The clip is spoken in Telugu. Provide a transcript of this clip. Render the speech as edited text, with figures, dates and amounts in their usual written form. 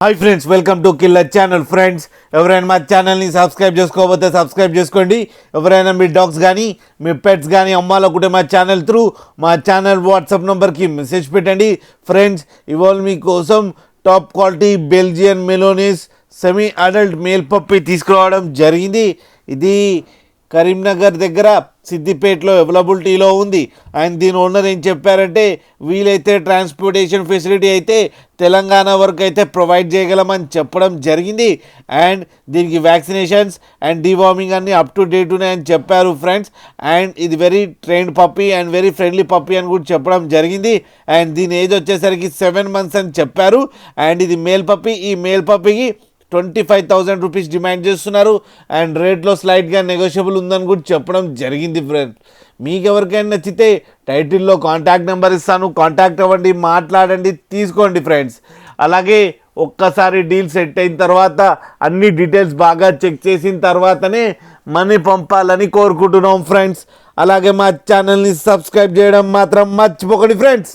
Hi friends, welcome to killer channel. Friends, ఎవరైనా మా ఛానల్ని సబ్స్క్రైబ్ చేసుకోకపోతే సబ్స్క్రైబ్ చేసుకోండి. ఎవరైనా మీ డాగ్స్ కానీ మీ పెట్స్ కానీ అమ్మాలనుకుంటే మా ఛానల్ త్రూ మా ఛానల్ వాట్సాప్ నెంబర్కి మెసేజ్ పెట్టండి. ఫ్రెండ్స్, ఇవాళ మీకోసం top quality Belgian Malinois semi adult male puppy తీసుకురావడం జరిగింది. ఇది కరీంనగర్ దగ్గర సిద్దిపేటలో అవైలబిలిటీలో ఉంది. అండ్ దీని ఓనర్ ఏం చెప్పారంటే, వీలైతే ట్రాన్స్పోర్టేషన్ ఫెసిలిటీ అయితే తెలంగాణ వరకు అయితే ప్రొవైడ్ చేయగలమని చెప్పడం జరిగింది. అండ్ దీనికి వ్యాక్సినేషన్స్ అండ్ డివార్మింగ్ అన్నీ అప్ టు డేట్ ఉన్నాయని చెప్పారు ఫ్రెండ్స్. అండ్ ఇది very trained puppy and very friendly puppy అని కూడా చెప్పడం జరిగింది. అండ్ దీని ఏజ్ వచ్చేసరికి 7 months అని చెప్పారు. అండ్ ఇది మేల్ పప్పీ. ఈ మేల్ పప్పీకి 25,000 రూపీస్ డిమాండ్ చేస్తున్నారు. అండ్ రేట్లో స్లైట్గా నెగోషియబుల్ ఉందని కూడా చెప్పడం జరిగింది. ఫ్రెండ్స్, మీకు ఎవరికైనా నచ్చితే టైటిల్లో కాంటాక్ట్ నెంబర్ ఇస్తాను, కాంటాక్ట్ అవ్వండి, మాట్లాడండి, తీసుకోండి ఫ్రెండ్స్. అలాగే ఒక్కసారి డీల్ సెట్ అయిన తర్వాత అన్ని డీటెయిల్స్ బాగా చెక్ చేసిన తర్వాతనే మనీ పంపాలని కోరుకుంటున్నాం ఫ్రెండ్స్. అలాగే మా ఛానల్ని సబ్స్క్రైబ్ చేయడం మాత్రం మర్చిపోకండి ఫ్రెండ్స్.